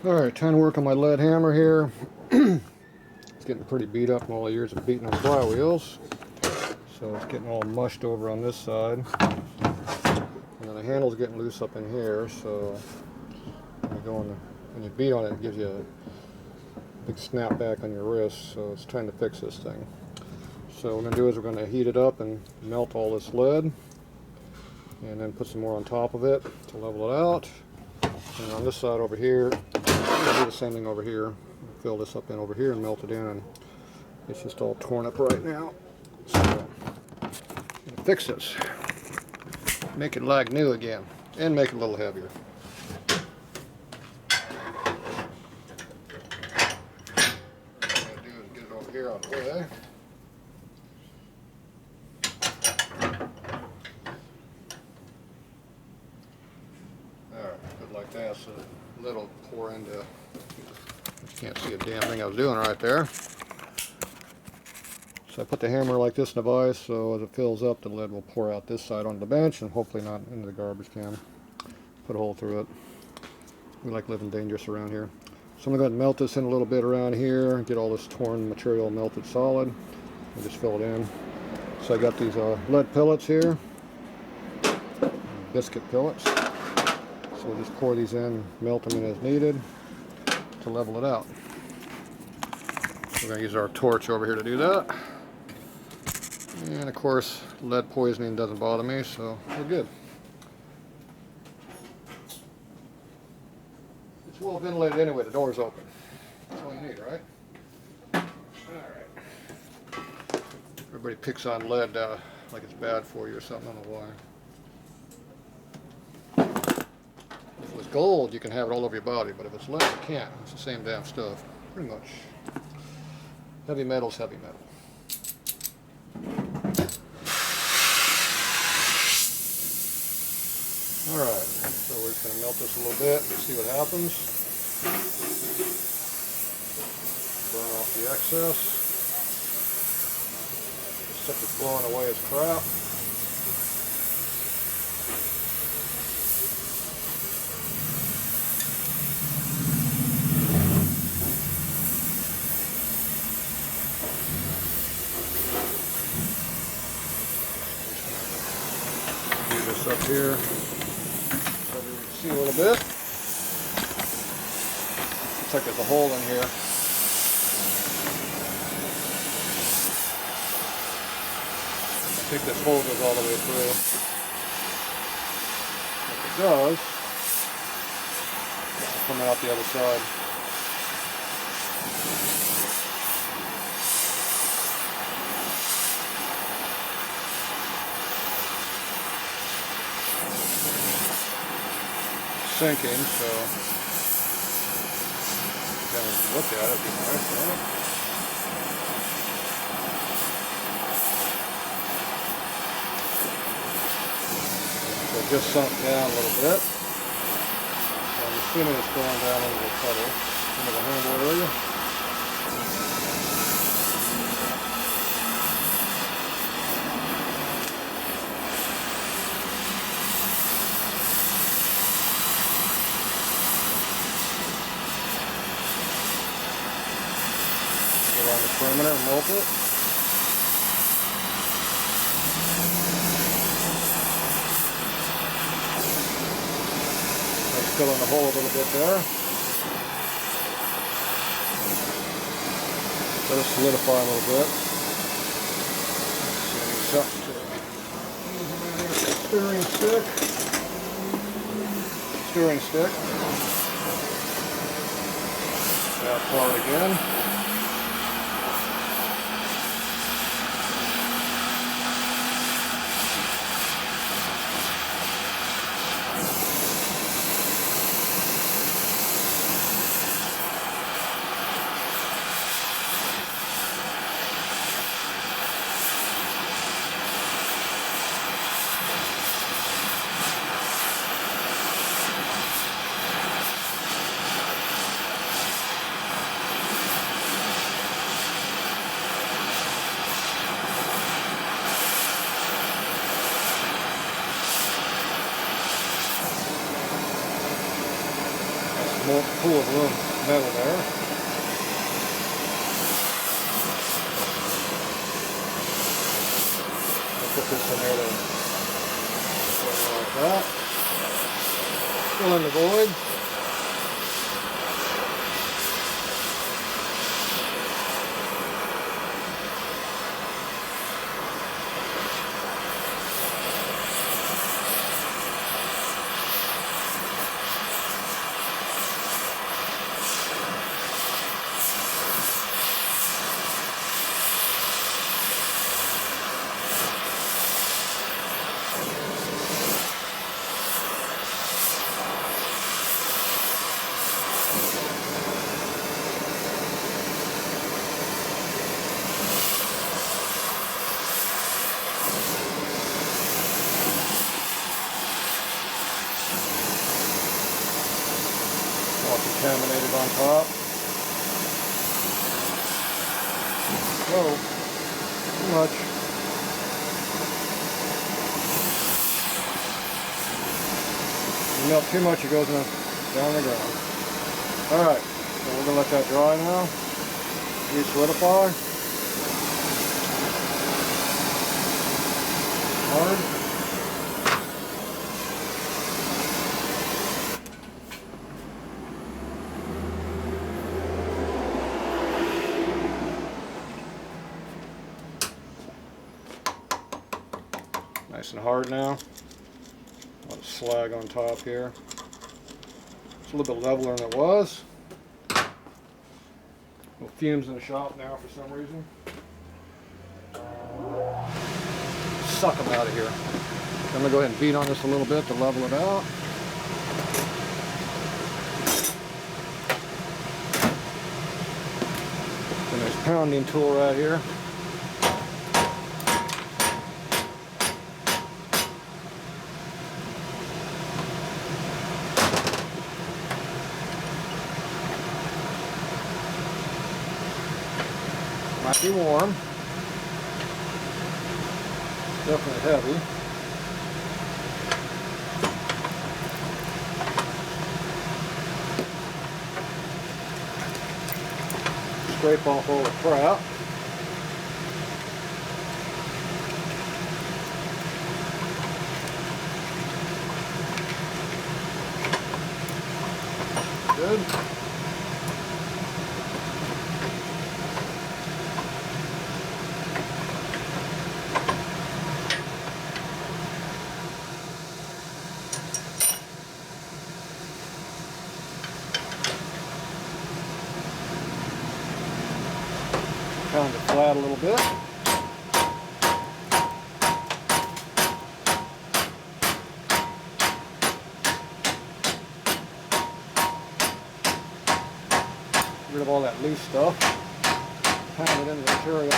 Alright, time to work on my lead hammer here. It's getting pretty beat up from all the years of beating on flywheels. So it's getting all mushed over on this side. And then the handle's getting loose up in here, so when you beat on it, it gives you a big snap back on your wrist, so it's time to fix this thing. So what we're going to do is we're going to heat it up and melt all this lead, and then put some more on top of it to level it out. And on this side over here, we'll do the same thing over here. Fill this up in over here and melt it in, and it's just all torn up right now. So I'm going to fix this, make it like new again, and make it a little heavier. What I'm going to do is get it over here out of the way. Like that, so the lid will pour into. You can't see a damn thing I was doing right there. So I put the hammer like this in the vise, so as it fills up, the lid will pour out this side onto the bench and hopefully not into the garbage can. Put a hole through it. We like living dangerous around here. So I'm going to go ahead and melt this in a little bit around here, get all this torn material melted solid, and just fill it in. So I got these lead pellets here, biscuit pellets. So we'll just pour these in, melt them in as needed to level it out. We're going to use our torch over here to do that. And of course, lead poisoning doesn't bother me, so we're good. It's well ventilated anyway, the door's open. That's all you need, right? Alright. Everybody picks on lead like it's bad for you or something, I don't know why. If it was gold, you can have it all over your body, but if it's lead, you can't. It's the same damn stuff, pretty much. Heavy metal's heavy metal. Alright, so we're just going to melt this a little bit and see what happens. Burn off the excess. This stuff is blowing away as crap. Do this up here. See a little bit. Looks like there's a hole in here. I think this hole goes all the way through. If it does, it'll come out the other side. Sinking, so kind of look at it, it'd be nice, right? So it just sunk down a little bit. So I'm assuming it's going down into the puddle, into the handle area. Around the perimeter and melt it. Let's fill in the hole a little bit there. Let it solidify a little bit. Stirring stick. Stirring stick. That part again. pool of room metal there. I'll put this in there to like that. Fill in the void. All contaminated on top. Whoa, too much. You melt too much, it goes down the ground. Alright, so we're going to let that dry now. Re-solidify. Hard. Nice and hard now. A lot of slag on top here. It's a little bit leveler than it was. No fumes in the shop now for some reason. Suck them out of here. I'm going to go ahead and beat on this a little bit to level it out. A nice pounding tool right here. Might be warm. Definitely heavy. Scrape off all the crap. Good. Pound it flat a little bit. Get rid of all that loose stuff. Pound it into the material.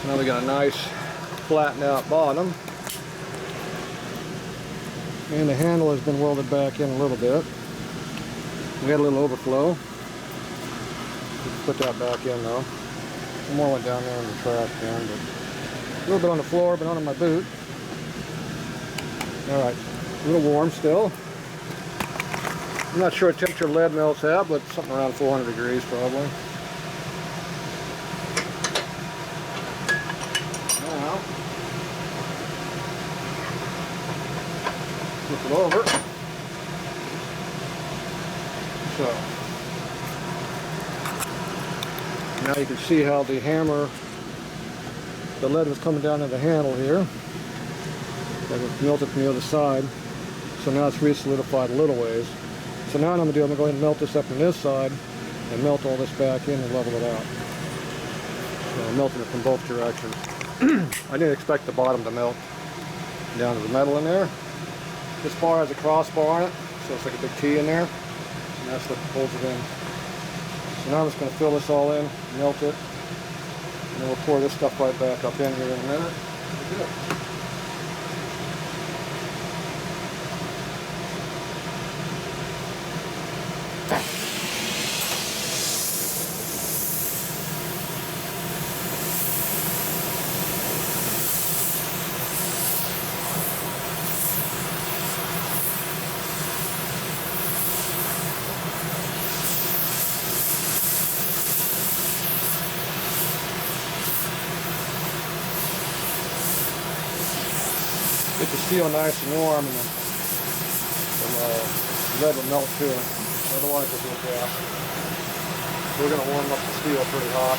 Now we got a nice flattened out bottom, and the handle has been welded back in a little bit. We had a little overflow. Put that back in though. Some more went down there in the trash can, but a little bit on the floor, but not on my boot. All right, a little warm still. I'm not sure what temperature lead melts at, but something around 400 degrees probably. Flip it over. So now you can see how the hammer, the lead was coming down to the handle here. That was melted from the other side. So now it's re-solidified a little ways. So now what I'm going to do, I'm going to go ahead and melt this up on this side and melt all this back in and level it out. So I'm melting it from both directions. I didn't expect the bottom to melt. down to the metal in there. This bar has a crossbar on it, so it's like a big T in there, and that's what holds it in. So now I'm just going to fill this all in, melt it, and then we'll pour this stuff right back up in here in a minute. Good. Get the steel nice and warm, and the lead will melt too. Otherwise it'll go gas. We're going to warm up the steel pretty hot.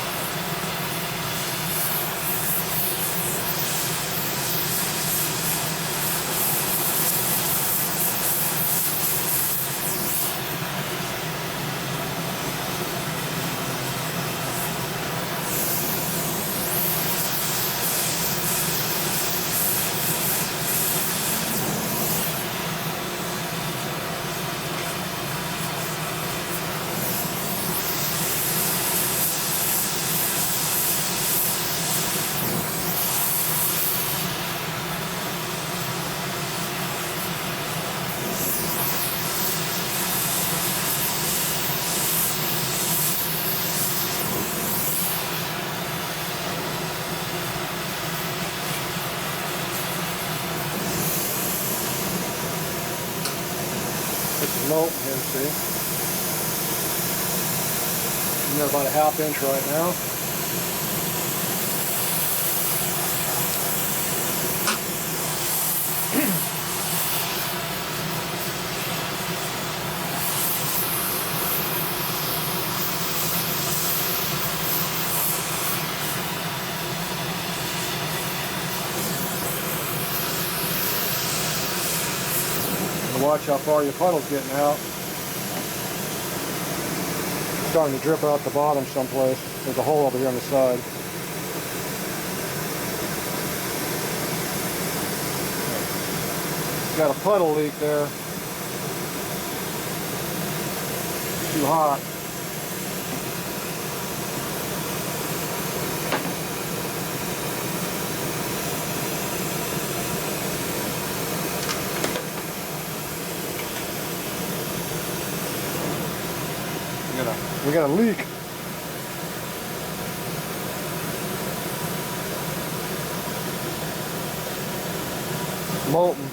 It's molten here, see? And they're about a ½ inch right now. Watch how far your puddle's getting out. It's starting to drip out the bottom someplace. There's a hole over here on the side. Got a puddle leak there. Too hot. We got a leak. Molten.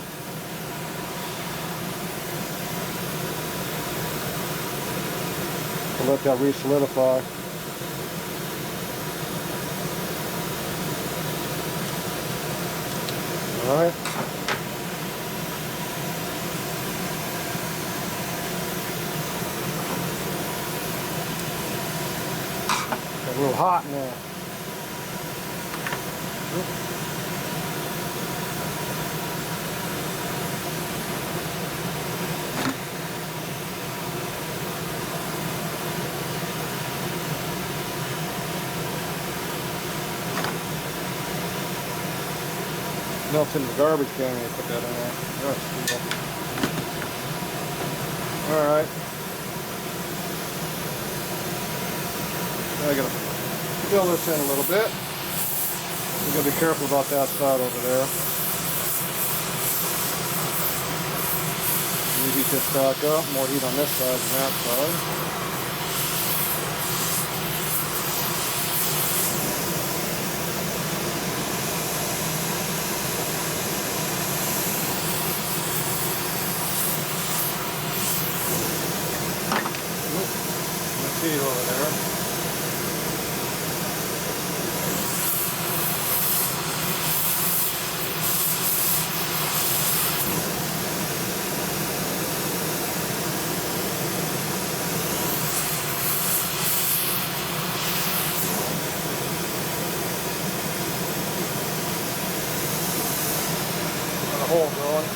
We'll let that re-solidify. All right. Got a little hot in there. Melts in the garbage can when you put that in there. Alright. I gotta fill this in a little bit. You gotta be careful about that side over there. You heat this back up. More heat on this side than that side. Over there. Got a hole going.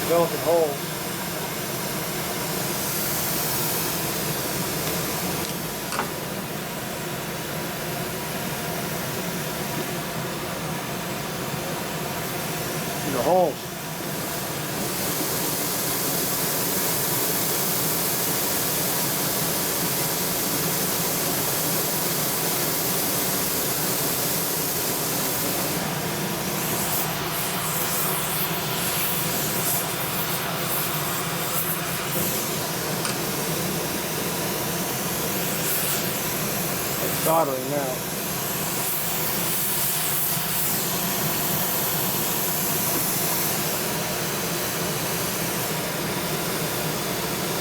Delicate holes. soldering now.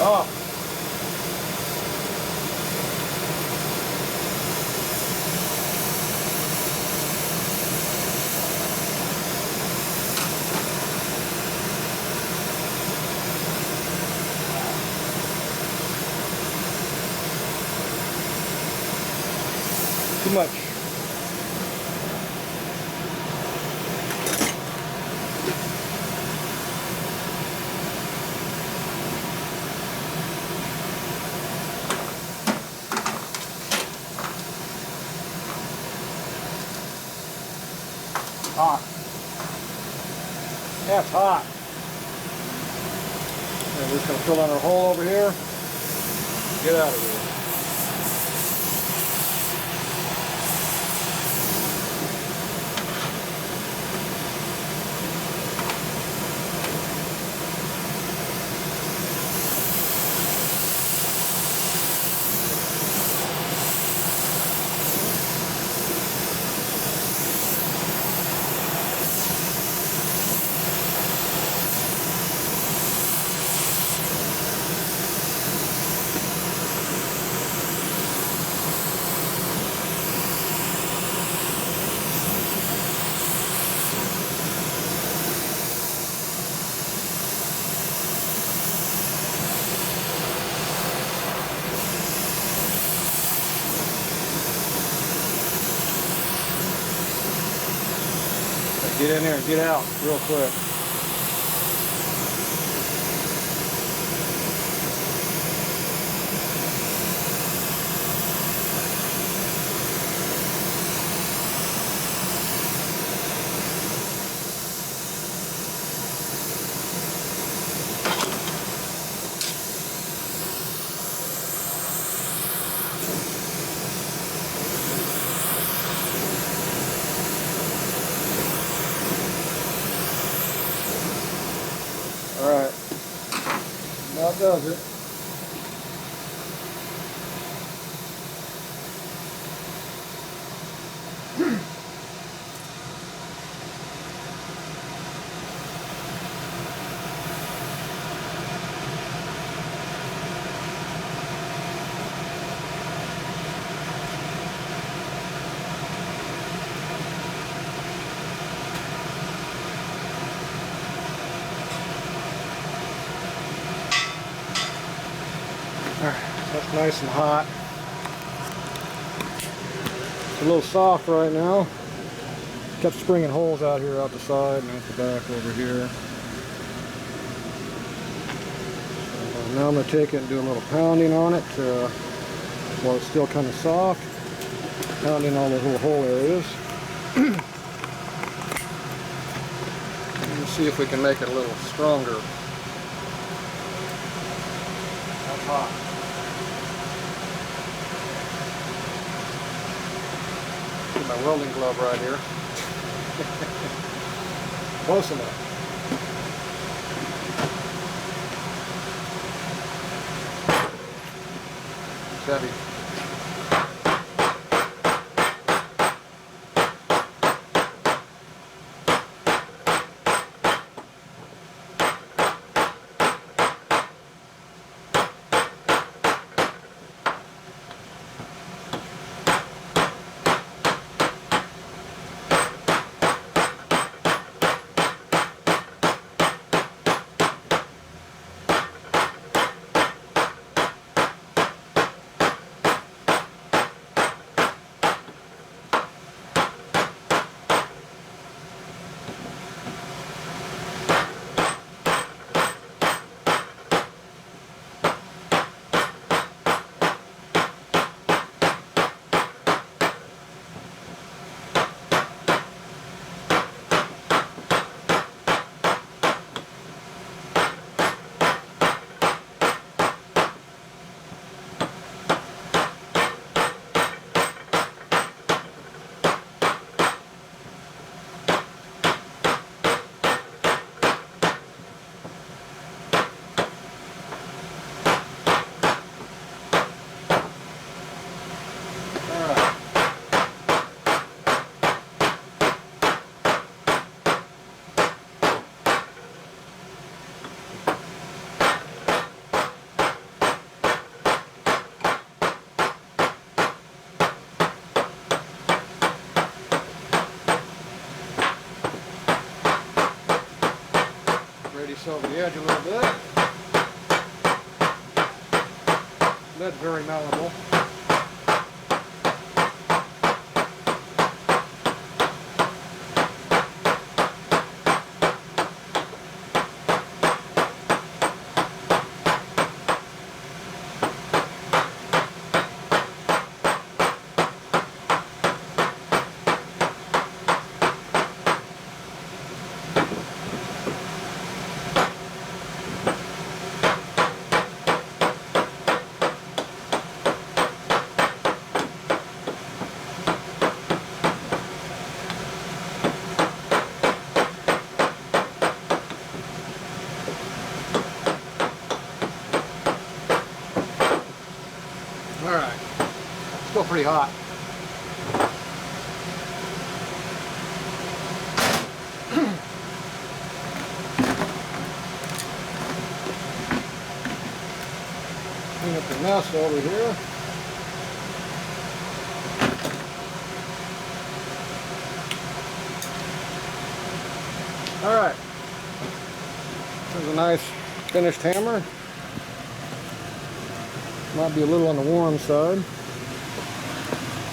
Oh. Too much. Hot. Yeah, it's hot. And we're just going to fill in our hole over here. Get out of here. Get in there and get out real quick. Alright, that does it. That's nice and hot. It's a little soft right now. Kept springing holes out here out the side and out the back over here. Now I'm going to take it and do a little pounding on it while it's still kind of soft. Pounding on those little hole areas. Let's see if we can make it a little stronger. That's hot. Get my welding glove right here. Close enough. It's heavy. this over the edge a little bit. That's very malleable. Alright, still pretty hot. Clean up the mess over here. Alright, there's a nice finished hammer. Might be a little on the warm side.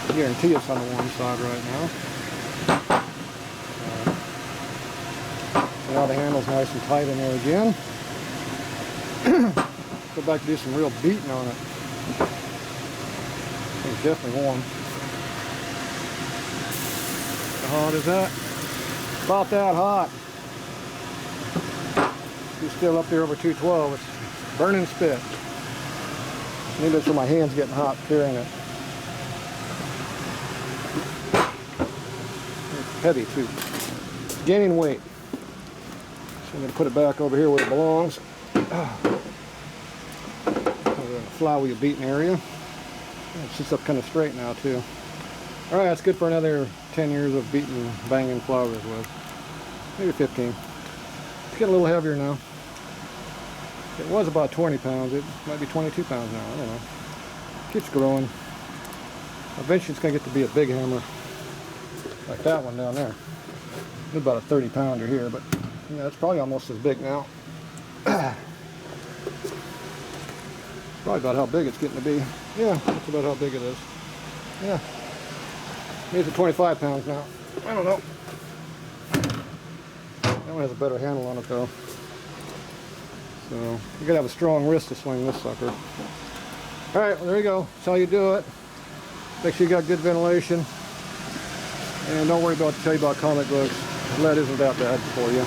I guarantee it's on the warm side right now. Now the handle's nice and tight in there again. Go back to do some real beating on it. It's definitely warm. How hot is that? About that hot. It's still up there over 212. It's burning spit. Maybe that's where my hand's getting hot carrying it. It's heavy too. It's gaining weight. So I'm going to put it back over here where it belongs. Over in the flywheel beating area. It sits up kind of straight now too. Alright, that's good for another 10 years of beating, banging flywheels with. Maybe 15. It's getting a little heavier now. It was about 20 pounds. It might be 22 pounds now. I don't know. Keeps growing. Eventually it's going to get to be a big hammer. Like that one down there. It's about a 30 pounder here, but yeah, it's probably almost as big now. Probably about how big it's getting to be. Yeah, that's about how big it is. Yeah. Maybe it's 25 pounds now. I don't know. That one has a better handle on it though. So you gotta have a strong wrist to swing this sucker. Alright, well there you go. That's how you do it. Make sure you got good ventilation. And don't worry about to tell you about comic books. Lead isn't that bad for you.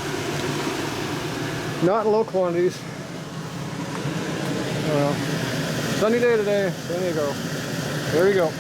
Not in low quantities. Well, sunny day today. There you go. There you go.